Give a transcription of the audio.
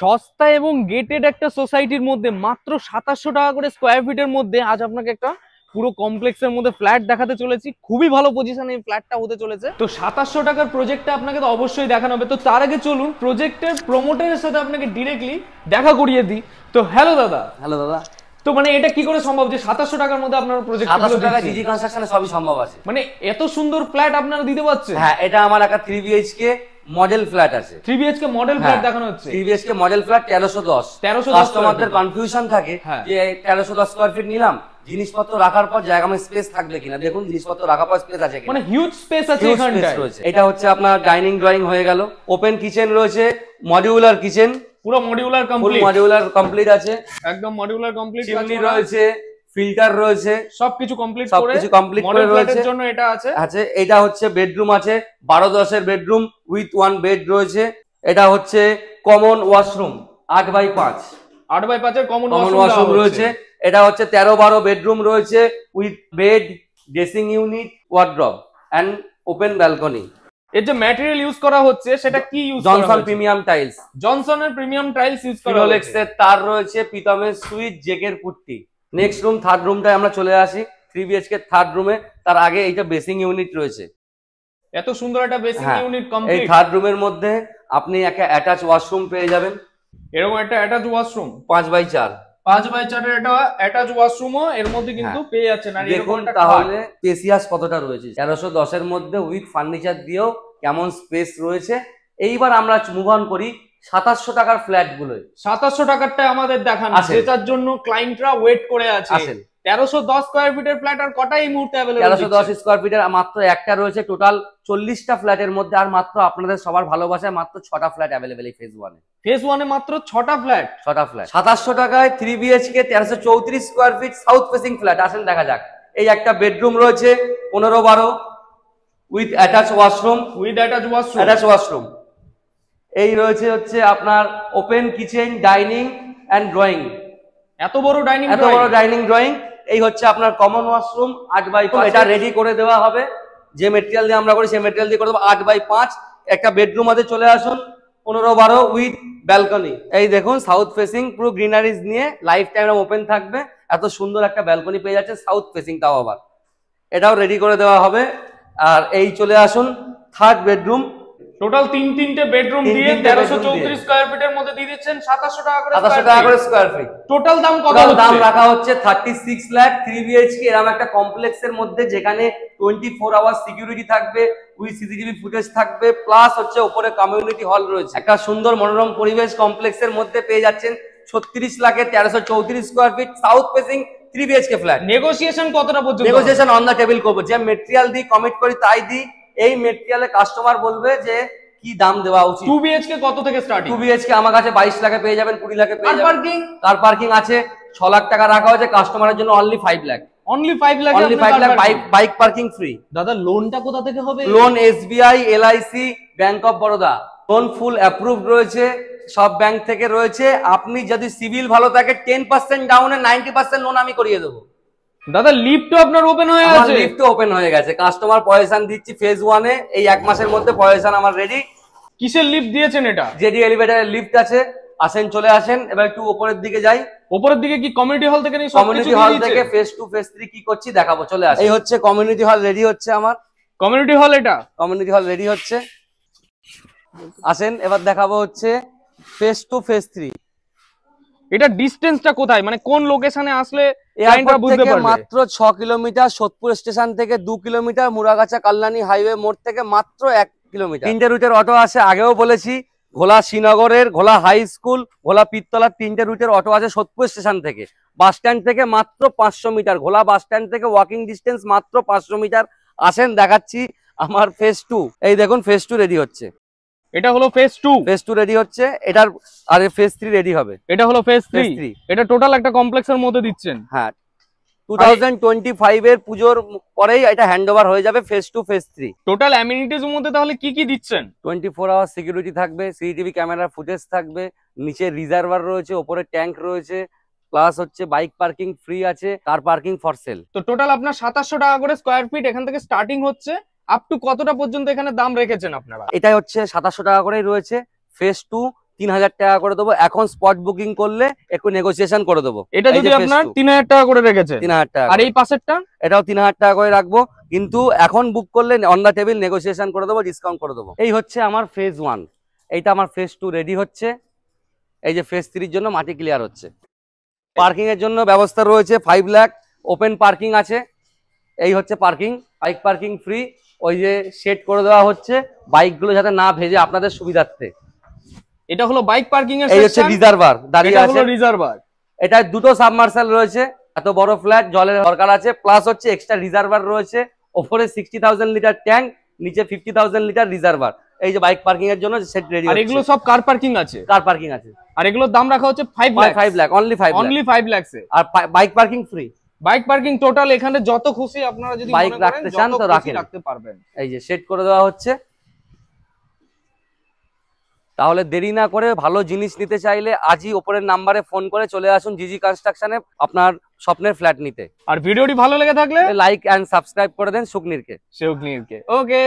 সস্তা এবং গেটেড একটা সোসাইটির মধ্যে মাত্র 2700 টাকা করে স্কোয়ার ফিটের মধ্যে আজ আপনাকে একটা পুরো কমপ্লেক্সের মধ্যে ফ্ল্যাট দেখাতে চলেছি। খুবই ভালো পজিশনে এই ফ্ল্যাটটা হতে চলেছে। তো 2700 টাকার প্রজেক্টটা আপনাকে তো অবশ্যই দেখানো হবে। তো তার আগে চলুন প্রজেক্টের প্রমোটারের সাথে আপনাকে ডিরেক্টলি দেখা করিয়ে দিই। তো হ্যালো দাদা। হ্যালো দাদা। তো মানে এটা কি করে সম্ভব যে 2700 টাকার মধ্যে আপনার প্রজেক্ট? 2700 টাকা জিজি কনস্ট্রাকশনে সবই সম্ভব আছে। মানে এত সুন্দর ফ্ল্যাট আপনারা দিতে পারছেন? হ্যাঁ, এটা আমার একটা 3 বিএইচকে মডেল ফ্ল্যাট আছে। 3 বিএইচকে মডেল ফ্ল্যাট দেখানো হচ্ছে। 3 বিএইচকে মডেল ফ্ল্যাট 1310। কাস্টমারদের কনফিউশন থাকে যে 1310 স্কয়ার ফিট নিলাম, জিনিসপত্র রাখার পর জায়গা में স্পেস থাকবে কিনা। দেখুন জিনিসপত্র রাখার পর স্পেস আছে কিনা, মানে হিউজ স্পেস আছে এখানটায়। এটা হচ্ছে আপনার ডাইনিং ড্রয়িং হয়ে গেল, ওপেন কিচেন রয়েছে, মডিউলার কিচেন, পুরো মডিউলার কমপ্লিট, ফুল মডিউলার কমপ্লিট আছে, একদম মডিউলার কমপ্লিট। চিমনি রয়েছে, ফিল্টার রয়েছে, সবকিছু কমপ্লিট করে রয়েছে। জন্য এটা আছে। এটা হচ্ছে বেডরুম আছে, 12-10 এর বেডরুম উইথ 1 বেড রয়েছে। এটা হচ্ছে কমন ওয়াশরুম 8x5, 8x5 এর কমন ওয়াশরুম রয়েছে। এটা হচ্ছে 13-12 বেডরুম রয়েছে with bed, dressing unit, wardrobe and open balcony. এর যে ম্যাটেরিয়াল ইউজ করা হচ্ছে সেটা কি ইউজ করা হচ্ছে? জনসন প্রিমিয়াম টাইলস, জনসনের প্রিমিয়াম টাইলস ইউজ করা হচ্ছে। ফিনোলেক্সের তার রয়েছে, পিতমের সুইচ, জেকের পুট্টি। নেক্সট রুম, থার্ড রুমটায় আমরা চলে আসি। 3 বিএইচকে থার্ড রুমে, তার আগে এইটা বেসিং ইউনিট রয়েছে। এত সুন্দর একটা বেসিং ইউনিট কমপ্লিট। এই থার্ড রুমের মধ্যে আপনি একটা অ্যাটাচ ওয়াশরুম পেয়ে যাবেন। এরকম একটা অ্যাটাচ ওয়াশরুম 5x4 এর একটা অ্যাটাচ ওয়াশরুমও এর মধ্যে কিন্তু পেয়ে যাচ্ছেন। আর দেখুন তাহলে স্পেসিয়াস কতটা রয়েছে। 1310 এর মধ্যে উইথ ফার্নিচার দিয়েও কেমন স্পেস রয়েছে। এইবার আমরা মুভ অন করি 2700 টাকার ফ্ল্যাট গুলোয়। 2700 টাকারটা আমাদের দেখান, যেটার জন্য ক্লায়েন্টরা ওয়েট করে আছে। 1310 স্কয়ার ফিটের ফ্ল্যাট আর কটা এই মুহূর্তে अवेलेबल? 1310 স্কয়ার ফিটের মাত্র একটা রয়েছে। টোটাল 40টা ফ্ল্যাটের মধ্যে আর মাত্র আপনাদের সবার ভালোবাসায় মাত্র 6টা ফ্ল্যাট अवेलेबल এই ফেজ 1 এ। ফেজ 1 এ মাত্র 6টা ফ্ল্যাট। 2700 টাকায় 3 BHK 1334 square feet south facing flat. আসেন দেখা যাক। এই একটা বেডরুম রয়েছে 15-12 উইথ অ্যাটাচ ওয়াশরুম, এই রয়েছে হচ্ছে আপনার open kitchen, dining and drawing. এত বড় ডাইনিং ড্রয়িং। এই হচ্ছে আপনার কমন ওয়াশরুম 8x5। এটা রেডি করে দেওয়া হবে, যে মেটেরিয়াল দিয়ে আমরা করি সেই মেটেরিয়াল দিয়ে করে দেবো। 8x5 একটা বেডরুম আছে, চলে আসুন। 15-12 উইথ ব্যালকনি। এই দেখুন সাউথ ফেসিং, পুরো গ্রিনারিজ নিয়ে লাইফ টাইম ওপেন থাকবে। এত সুন্দর একটা ব্যালকনি পেয়ে যাচ্ছে সাউথ ফেসিং, তাও আবার এটাও রেডি করে দেওয়া হবে। আর এই চলে আসুন থার্ড বেডরুম। টোটাল তিনটে বেডরুম দিয়ে 1334 স্কয়ার ফিটের মধ্যে দিয়ে দিচ্ছেন 2700 টাকা করে স্কয়ার ফিট। টোটাল দাম কত হচ্ছে? দাম রাখা হচ্ছে 36 লাখ। 3 বিএইচকে এরকম একটা কমপ্লেক্সের মধ্যে যেখানে 24 আওয়ার সিকিউরিটি থাকবে, উইথ সিসিটিভি ফুটেজ থাকবে, প্লাস হচ্ছে উপরে কমিউনিটি হল রয়েছে। একটা সুন্দর মনোরম পরিবেশ কমপ্লেক্সের মধ্যে পেয়ে যাচ্ছেন 36 লাখে 1334 square feet south facing 3 BHK flat. Negotiation কতটা পর্যন্ত? নেগোসিয়েশন অন দা টেবিল করব। যে মেটেরিয়াল দি কমিট করি তাই দি। এই মেটেরিয়ালে কাস্টমার বলবে যে কি দাম দেওয়া উচিত। 2 বিএইচকে কত থেকে স্টার্টিং? 2 বিএইচকে আমার কাছে 22 লাখে পেয়ে যাবেন, 20 লাখে পেয়ে যাবেন। কার পার্কিং আছে 6 লাখ টাকা রাখা হয়েছে কাস্টমারের জন্য, only 5 lakh. Only 5 lakh bike parking free. দাদা লোনটা কোথা থেকে হবে? Loan SBI, LIC, bank of Baroda. Loan full approved রয়েছে, সব ব্যাংক থেকে রয়েছে। আপনি যদি সিভিল ভালো থাকে 10% ডাউনে 90% লোন আমি করিয়ে দেবো। দাদা লিফটও আপনার ওপেন হয়ে আছে? লিফটও ওপেন হয়ে গেছে। কাস্টমার পয়সা দিচ্ছি ফেজ 1 এ। এই 1 মাসের মধ্যে পয়সা আমার রেডি। কিসের লিফট দিয়েছেন এটা? জেডি এলিভেটরের লিফট আছে। আসেন চলে আসেন। এবার একটু উপরের দিকে যাই। উপরের দিকে কি কমিউনিটি হল থেকে? কমিউনিটি হল থেকে ফেজ 2 ফেজ 3 কি করছি দেখাবো, চলে আসেন। এই হচ্ছে কমিউনিটি হল রেডি হচ্ছে আমার। কমিউনিটি হল, এটা কমিউনিটি হল রেডি হচ্ছে। আসেন এবার দেখাবো হচ্ছে ফেজ 2 ফেজ 3। এটা ডিসটেন্সটা কোথায়, মানে কোন লোকেশনে আসলে ক্লায়েন্টরা বুঝতে পারবে? মাত্র 6 কিলোমিটার। সোদপুর স্টেশন থেকে 2 কিলোমিটার, মুরাগাছা কল্যাণী হাইওয়ে মোড় থেকে মাত্র 1 কিলোমিটার। 3টে রুটের অটো আছে, আগেও বলেছি। ঘোলা শ্রীনগরের, ঘোলা হাই স্কুল, ঘোলা পীরতলার 3টে রুটের অটো আছে সোদপুর স্টেশন থেকে। বাস স্ট্যান্ড থেকে মাত্র 500 মিটার। ঘোলা বাস স্ট্যান্ড থেকে ওয়াকিং ডিস্টেন্স মাত্র 500 মিটার। আসেন দেখাচ্ছি আমার ফেজ 2। এই দেখুন ফেজ 2 রেডি হচ্ছে। এটা হলো ফেজ 2 রেডি হচ্ছে। এটার আর ফেজ 3 রেডি হবে। এটা হলো ফেজ 3। এটা টোটাল একটা কমপ্লেক্সের মধ্যে দিচ্ছেন। হ্যাঁ, 2025 এর পুজোর পরেই এটা হ্যান্ডওভার হয়ে যাবে ফেজ 2 ফেজ 3। টোটাল অ্যামিনিটিজ এর মধ্যে তাহলে কি কি দিচ্ছেন? 24 আওয়ার সিকিউরিটি থাকবে, সিসিটিভি ক্যামেরার ফুটেজ থাকবে, নিচে রিজার্ভার রয়েছে, উপরে ট্যাঙ্ক রয়েছে, প্লাস হচ্ছে বাইক পার্কিং ফ্রি আছে, কার পার্কিং ফর সেল। তো টোটাল আপনার 2700 টাকা করে স্কয়ার ফিট এখান থেকে স্টার্টিং হচ্ছে। আপ টু কতটা পর্যন্ত এখানে দাম রেখেছেন আপনারা? এটাই হচ্ছে 2700 টাকা করেই রয়েছে। ফেজ 2 3000 টাকা করে দেবো। এখন স্পট বুকিং করলে একটু নেগোসিয়েশন করে দেবো। এটা যদি আপনার 3000 টাকা করে রেখেছে, 3000 টাকা। আর এই পাশেরটা এটাও 3000 টাকা করে রাখবো, কিন্তু এখন বুক করলে অন দ্য টেবিল নেগোসিয়েশন করে দেবো, ডিসকাউন্ট করে দেবো। এই হচ্ছে আমার ফেজ 1, এইটা আমার ফেজ 2 রেডি হচ্ছে। এই যে ফেজ 3 জন্য মাটি ক্লিয়ার হচ্ছে। পার্কিং এর জন্য ব্যবস্থা রয়েছে 5 লাখ, ওপেন পার্কিং আছে। এই হচ্ছে পার্কিং, বাইক পার্কিং ফ্রি। ওই যে সেট করে দেওয়া হচ্ছে বাইকগুলো যাতে না ভেজে আপনাদের সুবিধার্থে। এটা হলো বাইক পার্কিং এর এই হচ্ছে রিজার্ভার দাঁড়িয়ে আছে, রিজার্ভার। এটা দুটো সাবমার্সাল রয়েছে, এত বড় ফ্ল্যাট জলের দরকার আছে, প্লাস হচ্ছে এক্সট্রা রিজার্ভার রয়েছে। ওপরে 60,000 লিটার ট্যাঙ্ক, নিচে 50,000 লিটার রিজার্ভার। এই যে বাইক পার্কিং এর জন্য সেট রেডি। আর এগুলো সব কার পার্কিং আছে? কার পার্কিং আছে। আর এগুলোর দাম রাখা হচ্ছে 5 লাখ। 5 লাখ অনলি 5 লাখ, অনলি 5 লাখ এ। আর bike parking free. Bike parking total এখানে যত খুশি আপনারা যদি বাইক রাখতে চান তো রাখতে পারবেন। এই যে সেট করে দেওয়া হচ্ছে। তাহলে দেরি না করে ভালো জিনিস নিতে চাইলে আজই ওপরের নাম্বারে ফোন করে চলে আসুন জিজি কনস্ট্রাকশনে আপনার স্বপ্নের ফ্ল্যাট নিতে। আর ভিডিওটি ভালো লেগে থাকলে লাইক এন্ড সাবস্ক্রাইব করে দেন শুকনিরকে। ওকে।